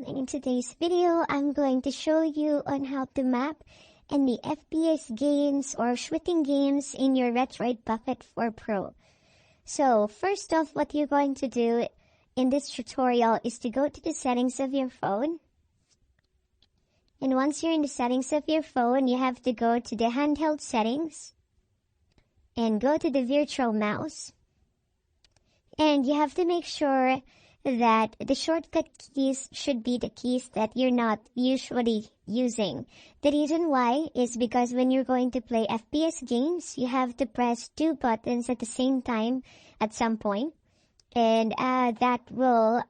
In today's video, I'm going to show you on how to map any FPS games or shooting games in your Retroid Bucket 4 Pro. So first off, what you're going to do in this tutorial is to go to the settings of your phone. And once you're in the settings of your phone, you have to go to the handheld settings and go to the virtual mouse. And you have to make sure that the shortcut keys should be the keys that you're not usually using. The reason why is because when you're going to play FPS games, you have to press two buttons at the same time at some point. And that will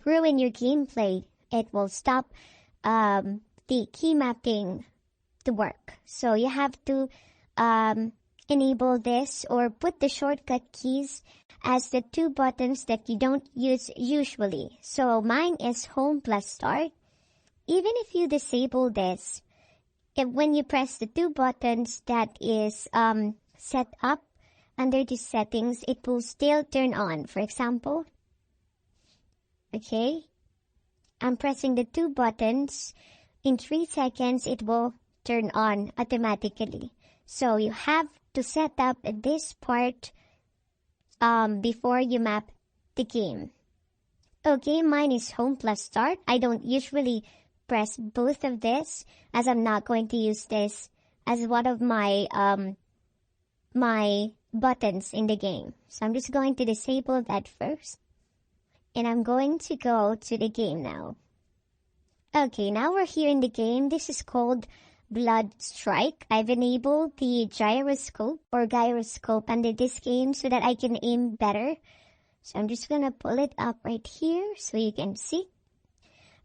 ruin your gameplay. It will stop the key mapping to work. So you have to enable this or put the shortcut keys as the two buttons that you don't use usually. So mine is home plus start. Even if you disable this, when you press the two buttons that is set up under the settings, it will still turn on. For example, okay, I'm pressing the two buttons. In 3 seconds, it will turn on automatically. So you have to set up this part before you map the game. Okay, mine is home plus start. I don't usually press both of this as I'm not going to use this as one of my my buttons in the game. So I'm just going to disable that first. And I'm going to go to the game now. Okay, now we're here in the game. This is called Blood Strike. I've enabled the gyroscope or gyroscope under this game so that I can aim better. So I'm just gonna pull it up right here so you can see.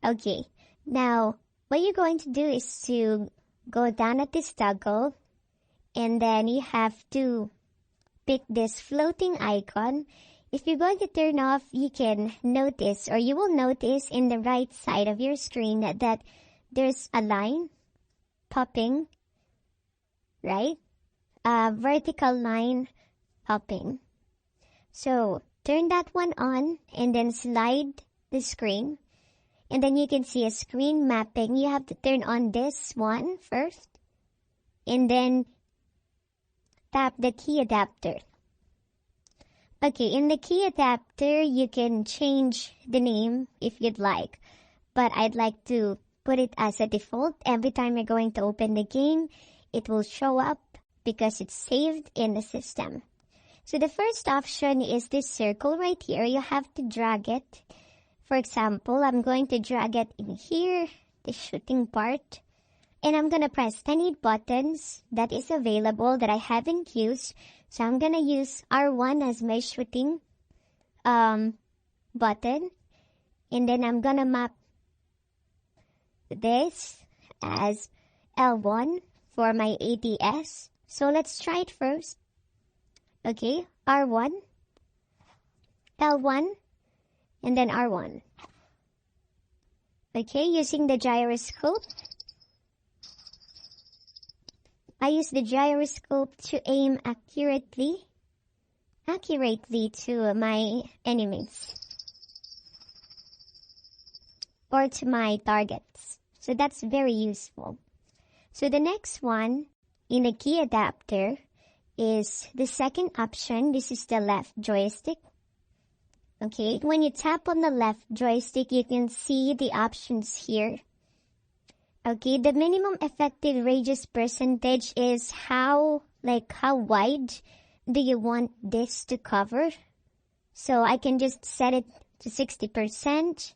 Okay, now what you're going to do is to go down at this toggle and then you have to pick this floating icon. If you're going to turn off, you can notice or you will notice in the right side of your screen that there's a line popping, right? A vertical line popping. So turn that one on and then slide the screen. And then you can see a screen mapping. You have to turn on this one first. And then tap the key adapter. Okay, in the key adapter, you can change the name if you'd like. But I'd like to put it as a default. Every time you're going to open the game, it will show up because it's saved in the system. So the first option is this circle right here. You have to drag it. For example, I'm going to drag it in here, the shooting part. And I'm going to press any buttons that is available that I haven't used. So I'm going to use R1 as my shooting button. And then I'm going to map this as L1 for my ADS. So let's try it first. Okay, R1, L1, and then R1. Okay, using the gyroscope. I use the gyroscope to aim accurately to my enemies or to my targets. So that's very useful. So the next one in the key adapter is the second option. This is the left joystick. Okay, when you tap on the left joystick, you can see the options here. Okay, the minimum effective radius percentage is how wide do you want this to cover. So I can just set it to 60%,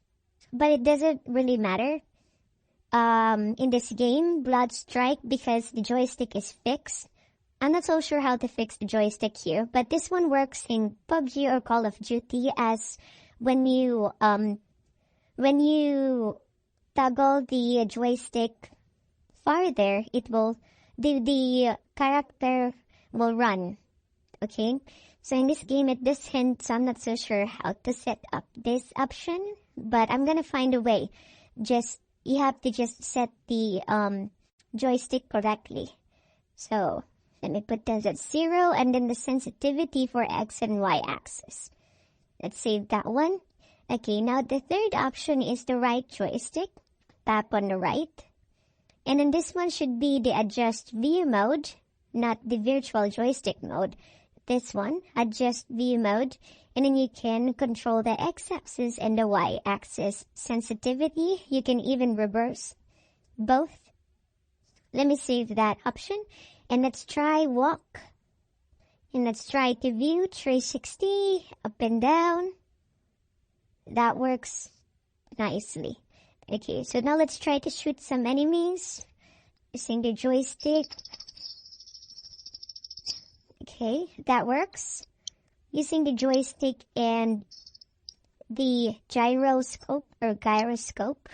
but it doesn't really matter in this game, Blood Strike, because the joystick is fixed. I'm not so sure how to fix the joystick here, but this one works in PUBG or Call of Duty as when you toggle the joystick farther, it will, the character will run. Okay, so in this game it does hint, so I'm not so sure how to set up this option, but I'm gonna find a way. You have to just set the joystick correctly. So let me put this at 0 and then the sensitivity for X and Y axis. Let's save that one. Okay, now the third option is the right joystick. Tap on the right. And then this one should be the adjust view mode, not the virtual joystick mode. This one, adjust view mode. And then you can control the x-axis and the y-axis sensitivity. You can even reverse both. Let me save that option. And let's try walk. And let's try to view 360, up and down. That works nicely. Okay, so now let's try to shoot some enemies using the joystick. Okay, that works. Using the joystick and the gyroscope or gyroscope,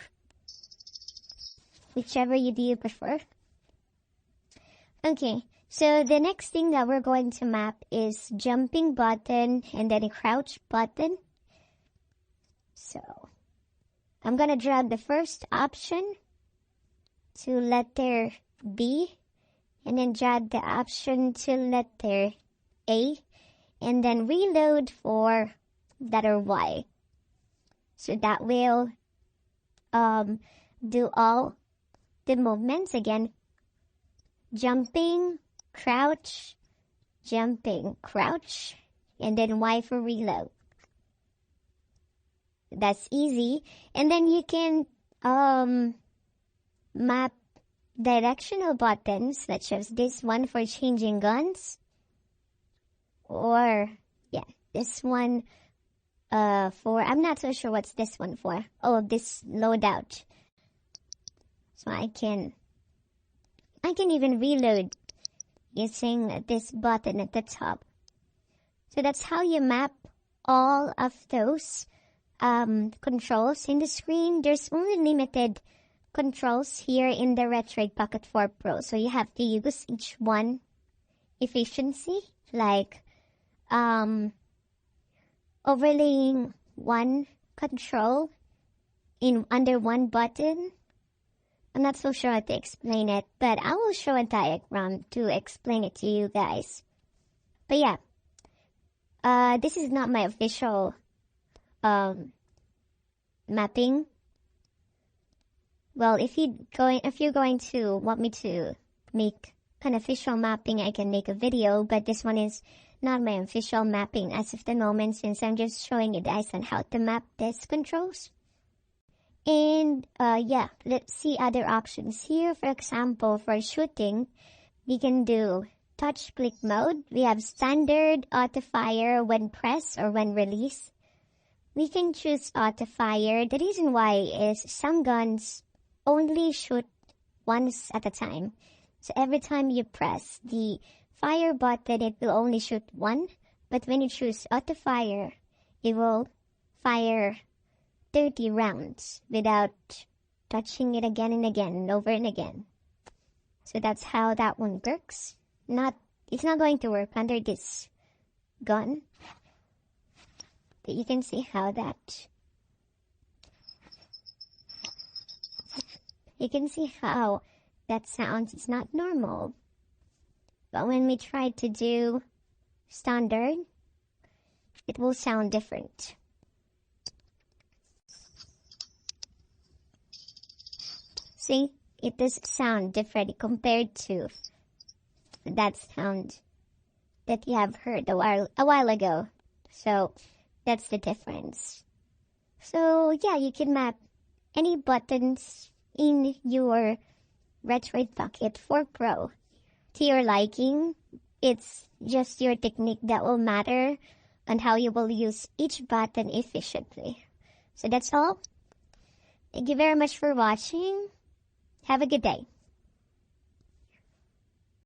whichever you do prefer. Okay, so the next thing that we're going to map is jumping button and then a crouch button. So I'm gonna drag the first option to letter B and then drag the option to letter A and then reload for letter Y. So that will do all the movements again. Jumping, crouch, jumping, crouch, and then Y for reload. That's easy. And then you can map directional buttons, such as this one for changing guns. Or, yeah, this one for, I'm not so sure what's this one for. Oh, this loadout. So I can even reload using this button at the top. So that's how you map all of those controls in the screen. There's only limited controls here in the Retroid Pocket 4 Pro, so you have to use each one efficiency, like overlaying one control in under one button. I'm not so sure how to explain it, but I will show a diagram to explain it to you guys. But yeah, this is not my official mapping. Well, if you're going to want me to make an official mapping, I can make a video, but this one is not my official mapping as of the moment, since I'm just showing you guys on how to map these controls. And yeah, let's see other options here. For example, for shooting, we can do touch click mode. We have standard, auto fire when press or when release. We can choose auto fire. The reason why is some guns only shoot once at a time. So every time you press the fire button, it will only shoot one. But when you choose auto fire, it will fire 30 rounds without touching it again and again and over and again. So that's how that one works. It's not going to work under this gun. But you can see how that... You can see how that sounds. It's not normal. But when we try to do standard, it will sound different. See, it does sound different compared to that sound that you have heard a while ago. So that's the difference. So yeah, you can map any buttons in your Retroid Pocket 4 Pro to your liking. It's just your technique that will matter and how you will use each button efficiently. So that's all. Thank you very much for watching. Have a good day.